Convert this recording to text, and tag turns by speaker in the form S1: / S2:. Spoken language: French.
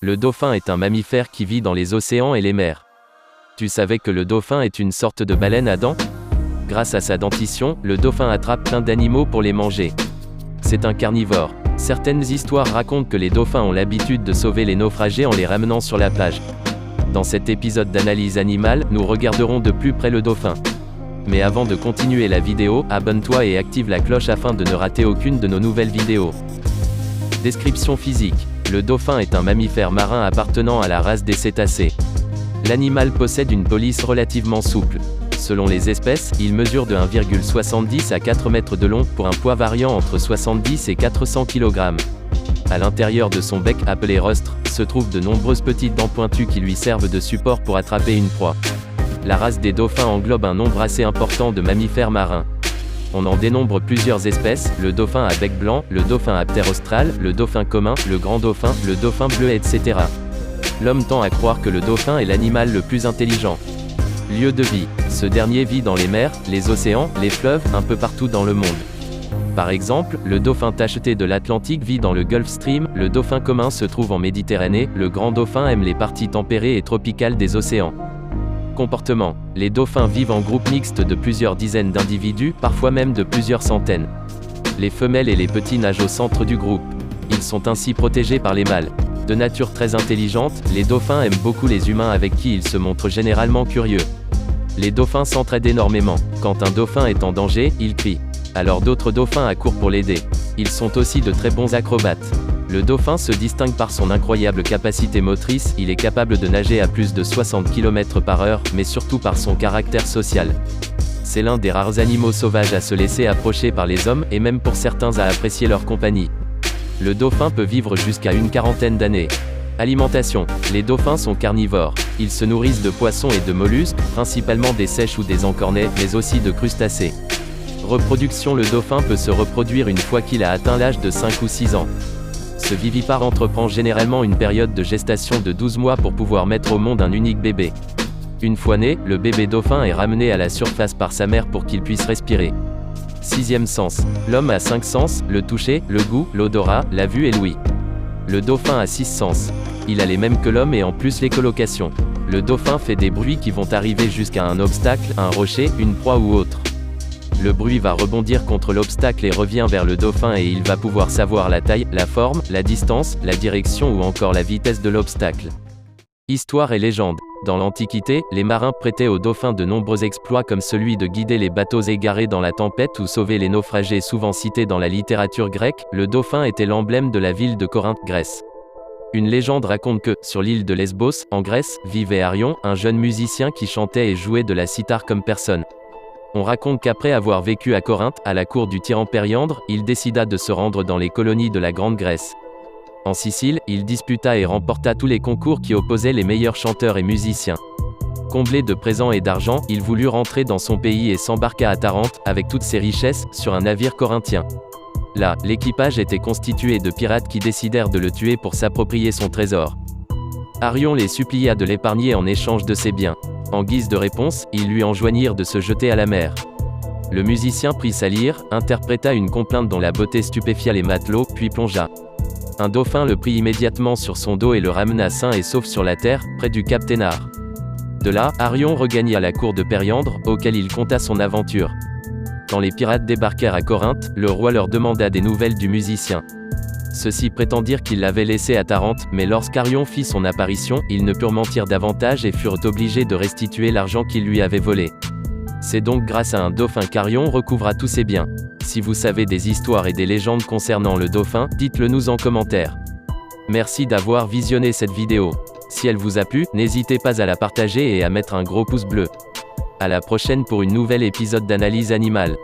S1: Le dauphin est un mammifère qui vit dans les océans et les mers. Tu savais que le dauphin est une sorte de baleine à dents? Grâce à sa dentition, le dauphin attrape plein d'animaux pour les manger. C'est un carnivore. Certaines histoires racontent que les dauphins ont l'habitude de sauver les naufragés en les ramenant sur la plage. Dans cet épisode d'analyse animale, nous regarderons de plus près le dauphin. Mais avant de continuer la vidéo, abonne-toi et active la cloche afin de ne rater aucune de nos nouvelles vidéos. Description physique. Le dauphin est un mammifère marin appartenant à la race des cétacés. L'animal possède une police relativement souple. Selon les espèces, il mesure de 1,70 à 4 mètres de long, pour un poids variant entre 70 et 400 kg. À l'intérieur de son bec, appelé rostre, se trouvent de nombreuses petites dents pointues qui lui servent de support pour attraper une proie. La race des dauphins englobe un nombre assez important de mammifères marins. On en dénombre plusieurs espèces, le dauphin à bec blanc, le dauphin à ptère austral, le dauphin commun, le grand dauphin, le dauphin bleu, etc. L'homme tend à croire que le dauphin est l'animal le plus intelligent. Lieu de vie. Ce dernier vit dans les mers, les océans, les fleuves, un peu partout dans le monde. Par exemple, le dauphin tacheté de l'Atlantique vit dans le Gulf Stream, le dauphin commun se trouve en Méditerranée, le grand dauphin aime les parties tempérées et tropicales des océans. Comportement. Les dauphins vivent en groupes mixtes de plusieurs dizaines d'individus, parfois même de plusieurs centaines. Les femelles et les petits nagent au centre du groupe. Ils sont ainsi protégés par les mâles. De nature très intelligente, les dauphins aiment beaucoup les humains avec qui ils se montrent généralement curieux. Les dauphins s'entraident énormément. Quand un dauphin est en danger, il crie. Alors d'autres dauphins accourent pour l'aider. Ils sont aussi de très bons acrobates. Le dauphin se distingue par son incroyable capacité motrice, il est capable de nager à plus de 60 km/h, mais surtout par son caractère social. C'est l'un des rares animaux sauvages à se laisser approcher par les hommes, et même pour certains à apprécier leur compagnie. Le dauphin peut vivre jusqu'à une quarantaine d'années. Alimentation. Les dauphins sont carnivores. Ils se nourrissent de poissons et de mollusques, principalement des seiches ou des encornets, mais aussi de crustacés. Reproduction. Le dauphin peut se reproduire une fois qu'il a atteint l'âge de 5 ou 6 ans. Ce vivipare entreprend généralement une période de gestation de 12 mois pour pouvoir mettre au monde un unique bébé. Une fois né, le bébé dauphin est ramené à la surface par sa mère pour qu'il puisse respirer. Sixième sens. L'homme a 5 sens, le toucher, le goût, l'odorat, la vue et l'ouïe. Le dauphin a 6 sens. Il a les mêmes que l'homme et en plus l'écholocation. Le dauphin fait des bruits qui vont arriver jusqu'à un obstacle, un rocher, une proie ou autre. Le bruit va rebondir contre l'obstacle et revient vers le dauphin et il va pouvoir savoir la taille, la forme, la distance, la direction ou encore la vitesse de l'obstacle. Histoire et légende. Dans l'Antiquité, les marins prêtaient aux dauphins de nombreux exploits comme celui de guider les bateaux égarés dans la tempête ou sauver les naufragés. Souvent cité dans la littérature grecque, le dauphin était l'emblème de la ville de Corinthe, Grèce. Une légende raconte que, sur l'île de Lesbos, en Grèce, vivait Arion, un jeune musicien qui chantait et jouait de la cithare comme personne. On raconte qu'après avoir vécu à Corinthe, à la cour du tyran Périandre, il décida de se rendre dans les colonies de la Grande Grèce. En Sicile, il disputa et remporta tous les concours qui opposaient les meilleurs chanteurs et musiciens. Comblé de présents et d'argent, il voulut rentrer dans son pays et s'embarqua à Tarente, avec toutes ses richesses, sur un navire corinthien. Là, l'équipage était constitué de pirates qui décidèrent de le tuer pour s'approprier son trésor. Arion les supplia de l'épargner en échange de ses biens. En guise de réponse, ils lui enjoignirent de se jeter à la mer. Le musicien prit sa lyre, interpréta une complainte dont la beauté stupéfia les matelots, puis plongea. Un dauphin le prit immédiatement sur son dos et le ramena sain et sauf sur la terre, près du cap Ténare. De là, Arion regagna la cour de Périandre, auquel il conta son aventure. Quand les pirates débarquèrent à Corinthe, le roi leur demanda des nouvelles du musicien. Ceux-ci prétendirent qu'il l'avait laissé à Tarente, mais lorsqu'Arion fit son apparition, ils ne purent mentir davantage et furent obligés de restituer l'argent qu'ils lui avaient volé. C'est donc grâce à un dauphin qu'Arion recouvra tous ses biens. Si vous savez des histoires et des légendes concernant le dauphin, dites-le nous en commentaire. Merci d'avoir visionné cette vidéo. Si elle vous a plu, n'hésitez pas à la partager et à mettre un gros pouce bleu. À la prochaine pour une nouvelle épisode d'analyse animale.